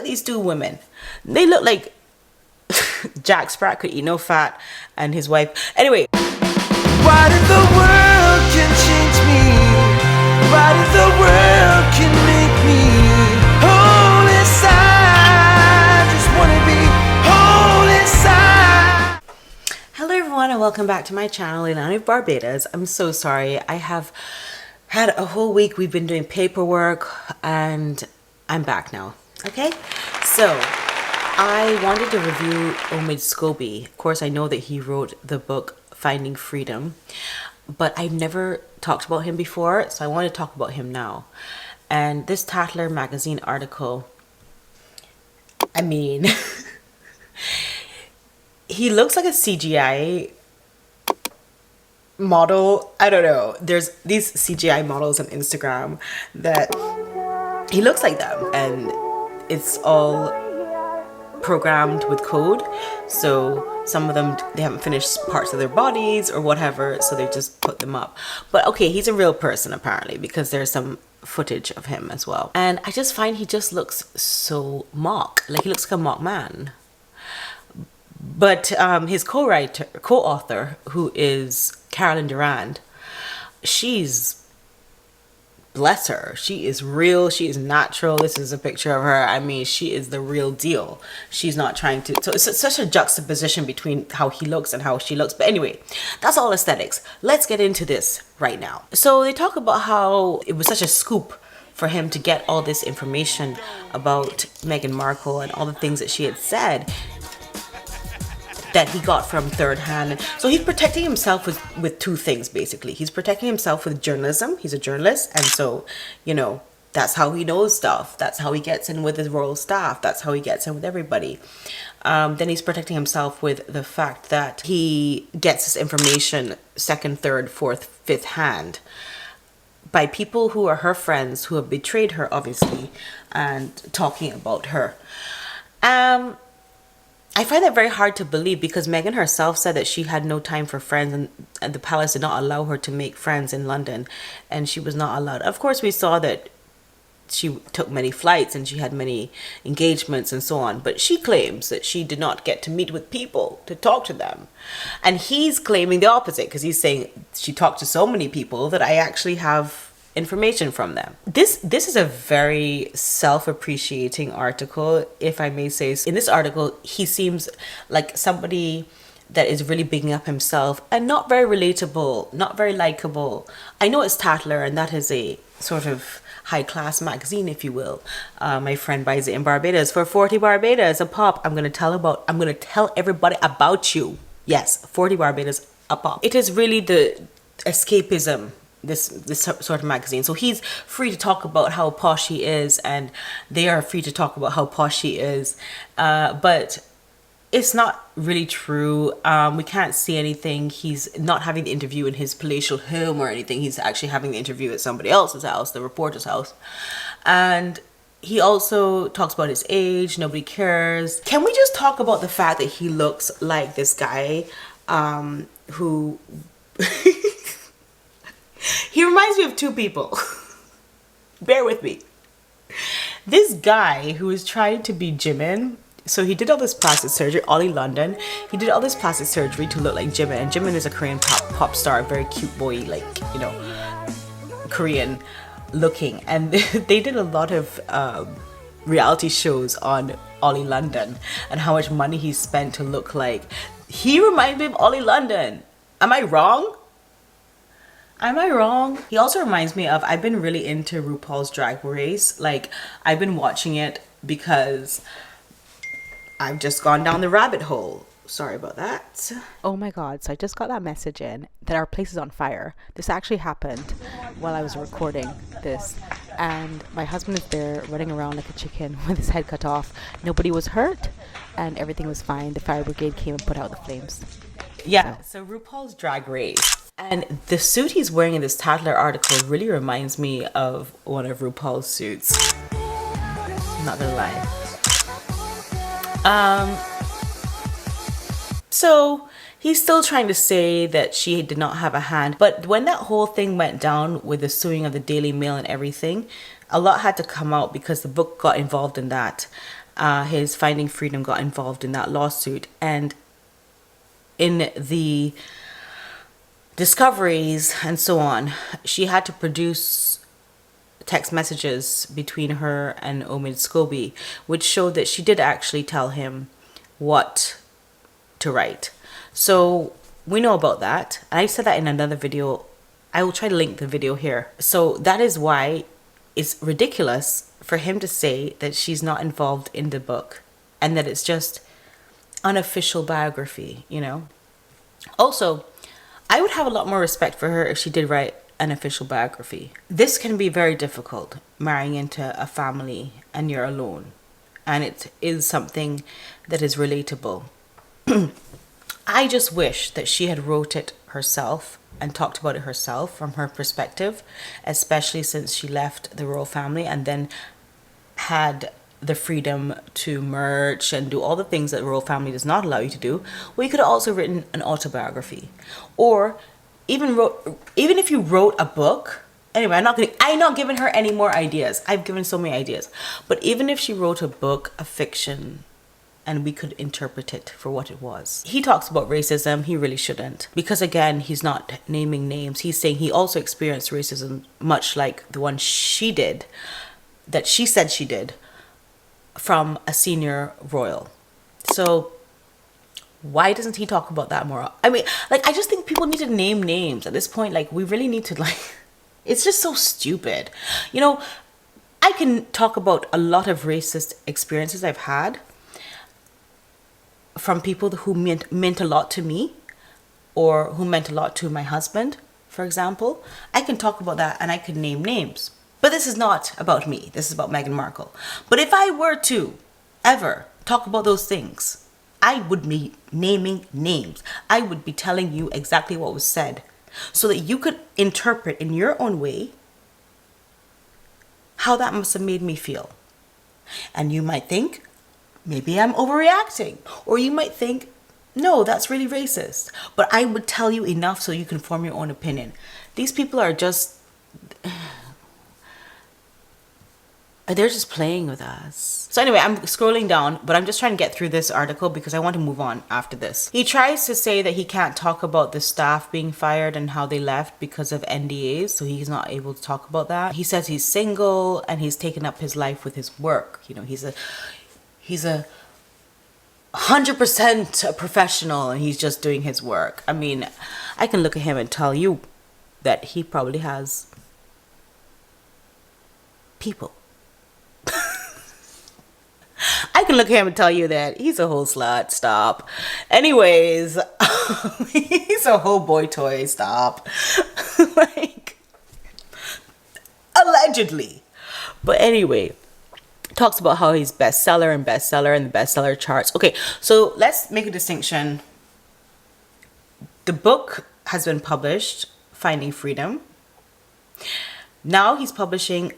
these two women. They look like Jack Sprat could eat no fat and his wife. Anyway. What if the world can change me? What if the world can make me whole inside? Just wanna be whole inside. Hello everyone and welcome back to my channel in Barbados. I'm so sorry. I have had a whole week. We've been doing paperwork and I'm back now. Okay, so I wanted to review Omid Scobie. Of course, I know that he wrote the book Finding Freedom, but I've never talked about him before, so I want to talk about him now. And this Tatler magazine article, I mean, he looks like a CGI model. I don't know. There's these CGI models on Instagram that he looks like them, and it's all programmed with code. So some of them, they haven't finished parts of their bodies or whatever, so they just put them up. But okay, he's a real person apparently, because there's some footage of him as well. And I just find he just looks so mock, like he looks like a mock man. But his co-author, who is Carolyn Durand, she's, bless her, she is real, she is natural. This is a picture of her. I mean, she is the real deal. She's not trying to, so it's such a juxtaposition between how he looks and how she looks. But anyway, that's all aesthetics. Let's get into this right now. So they talk about how it was such a scoop for him to get all this information about Meghan Markle and all the things that she had said that he got from third hand. So he's protecting himself with two things, basically. He's protecting himself with journalism. He's a journalist, and so, you know, that's how he knows stuff. That's how he gets in with his royal staff. That's how he gets in with everybody. Then he's protecting himself with the fact that he gets his information second, third, fourth, fifth hand by people who are her friends, who have betrayed her, obviously, and talking about her. I find that very hard to believe, because Meghan herself said that she had no time for friends, and the palace did not allow her to make friends in London, and she was not allowed. Of course, we saw that she took many flights and she had many engagements and so on, but she claims that she did not get to meet with people, to talk to them. And he's claiming the opposite, because he's saying she talked to so many people that I actually have information from them. This is a very self-appreciating article, if I may say so. In this article, he seems like somebody that is really bigging up himself and not very relatable, not very likable. I know it's Tatler, and that is a sort of high-class magazine, if you will. My friend buys it in Barbados for 40 Barbados a pop. I'm gonna tell everybody about you. Yes, 40 Barbados a pop. It is really the escapism, this sort of magazine. So he's free to talk about how posh he is, and they are free to talk about how posh he is, but it's not really true. We can't see anything. He's not having the interview in his palatial home or anything. He's actually having the interview at somebody else's house, the reporter's house. And he also talks about his age. Nobody cares. Can we just talk about the fact that he looks like this guy who he reminds me of two people. Bear with me. This guy who is trying to be Jimin. So he did all this plastic surgery, Ollie London. He did all this plastic surgery to look like Jimin. And Jimin is a Korean pop star, very cute boy, like, you know, Korean looking. And they did a lot of reality shows on Ollie London and how much money he spent to look like. He reminds me of Ollie London. Am I wrong? Am I wrong? He also reminds me of, I've been really into RuPaul's Drag Race. Like, I've been watching it because I've just gone down the rabbit hole. Sorry about that. Oh my god, so I just got that message in that our place is on fire. This actually happened while I was recording this, and my husband is there running around like a chicken with his head cut off. Nobody was hurt and everything was fine. The fire brigade came and put out the flames. Yeah, so RuPaul's Drag Race. And the suit he's wearing in this Tatler article really reminds me of one of RuPaul's suits. I'm not gonna lie. So he's still trying to say that she did not have a hand. But when that whole thing went down with the suing of the Daily Mail and everything, a lot had to come out because the book got involved in that. his Finding Freedom got involved in that lawsuit. And in the discoveries and so on, she had to produce text messages between her and Omid Scobie, which showed that she did actually tell him what to write. So we know about that. I said that in another video. I will try to link the video here. So that is why it's ridiculous for him to say that she's not involved in the book and that it's just unofficial biography, you know? Also, I would have a lot more respect for her if she did write an official biography. This can be very difficult, marrying into a family and you're alone. And it is something that is relatable. I just wish that she had wrote it herself and talked about it herself from her perspective, especially since she left the royal family and then had the freedom to merge and do all the things that the royal family does not allow you to do. Well, you could have also written an autobiography, or even if you wrote a book. Anyway, I'm not giving her any more ideas. I've given so many ideas. But even if she wrote a book, a fiction, and we could interpret it for what it was. He talks about racism. He really shouldn't. Because again, he's not naming names. He's saying he also experienced racism much like the one she did, that she said she did, from a senior royal. So why doesn't he talk about that more? I mean, like, I just think people need to name names at this point. Like, we really need to, like, it's just so stupid. You know, I can talk about a lot of racist experiences I've had from people who meant a lot to me, or who meant a lot to my husband, for example. I can talk about that and I can name names. But this is not about me. This is about Meghan Markle. But if I were to ever talk about those things, I would be naming names. I would be telling you exactly what was said so that you could interpret in your own way how that must have made me feel. And you might think, maybe I'm overreacting. Or you might think, no, that's really racist. But I would tell you enough so you can form your own opinion. These people are just... they're just playing with us. So anyway, I'm scrolling down, but I'm just trying to get through this article because I want to move on after this. He tries to say that he can't talk about the staff being fired and how they left because of NDAs, so he's not able to talk about that. He says he's single and he's taken up his life with his work. You know, he's a 100% a professional and he's just doing his work. I mean, I can look at him and tell you that he probably has people. I can look at him and tell you that he's a whole slut. Stop. Anyways, he's a whole boy toy. Stop. Like, allegedly. But anyway, talks about how he's bestseller and the bestseller charts. Okay, so let's make a distinction. The book has been published, Finding Freedom. Now he's publishing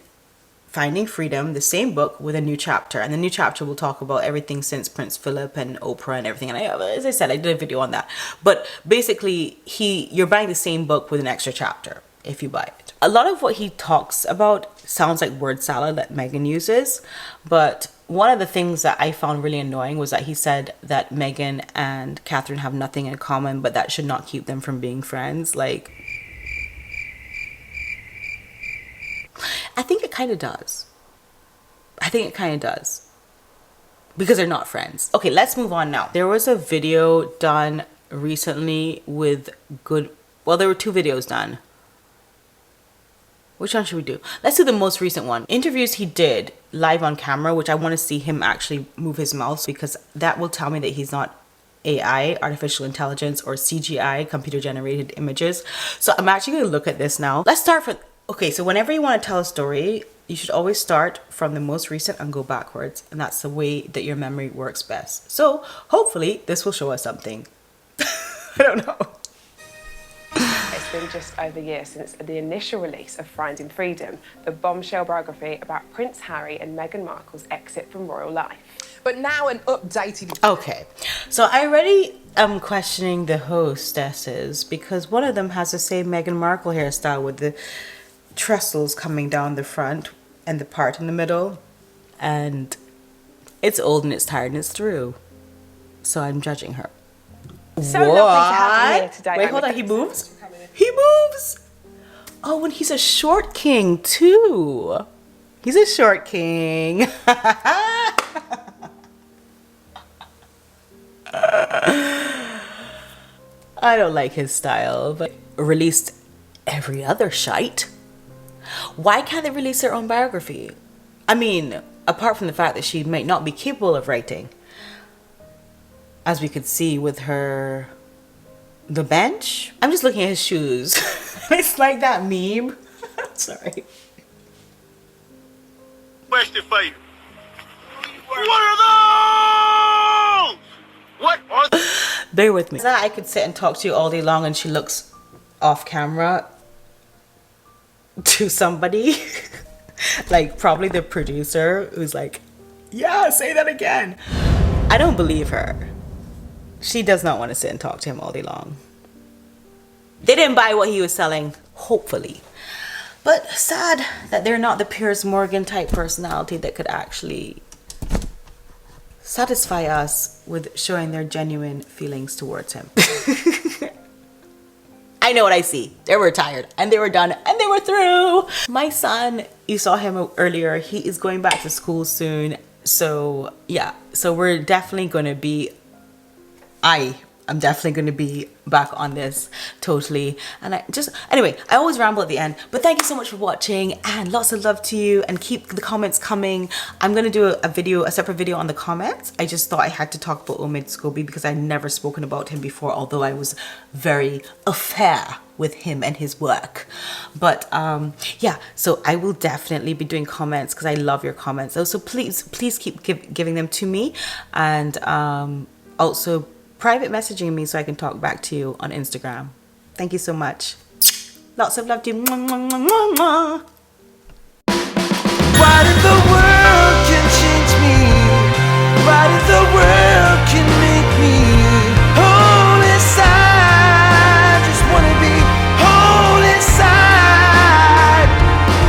Finding Freedom, the same book, with a new chapter. And the new chapter will talk about everything since Prince Philip and Oprah and everything. And as I said, I did a video on that. But basically, you're buying the same book with an extra chapter if you buy it. A lot of what he talks about sounds like word salad that Meghan uses. But one of the things that I found really annoying was that he said that Meghan and Catherine have nothing in common, but that should not keep them from being friends. Like, I think it kind of does. Because they're not friends. Okay, let's move on now. There was a video done recently with there were two videos done. Which one should we do? Let's do the most recent one. Interviews he did live on camera, which I want to see him actually move his mouth, because that will tell me that he's not AI, artificial intelligence, or CGI, computer generated images. So I'm actually going to look at this now. Let's start from... Okay, so whenever you want to tell a story, you should always start from the most recent and go backwards. And that's the way that your memory works best. So hopefully this will show us something. I don't know. It's been just over a year since the initial release of Finding Freedom, the bombshell biography about Prince Harry and Meghan Markle's exit from royal life. But now an updated... Okay, so I already am questioning the hostesses because one of them has the same Meghan Markle hairstyle with the trestles coming down the front and the part in the middle. And It's old and it's tired and it's through. So I'm judging her. So lovely to have you here today. Wait, hold on. He moves? He moves! Oh, and he's a short king too. He's a short king. I don't like his style, but released every other shite. Why can't they release their own biography? I mean, apart from the fact that she might not be capable of writing, as we could see with her, the bench. I'm just looking at his shoes. It's like that meme. Sorry. Question for you. What are those? What are Bear with me. I could sit and talk to you all day long and she looks off camera to somebody. Like probably the producer who's like, yeah, say that again. I don't believe her. She does not want to sit and talk to him all day long. They didn't buy what he was selling, hopefully. But sad that they're not the Piers Morgan type personality that could actually satisfy us with showing their genuine feelings towards him. I know what I see. They were tired and they were done and they were through. My son, you saw him earlier. He is going back to school soon. So yeah, so we're definitely going to be, I'm definitely going to be back on this totally. And anyway, I always ramble at the end, but thank you so much for watching and lots of love to you, and keep the comments coming. I'm going to do a separate video on the comments. I just thought I had to talk about Omid Scobie because I'd never spoken about him before, although I was very affair with him and his work. But yeah, so I will definitely be doing comments because I love your comments. So please keep giving them to me, and also private messaging me so I can talk back to you on Instagram. Thank you so much. Lots of love to you. Mwah, mwah, mwah, mwah.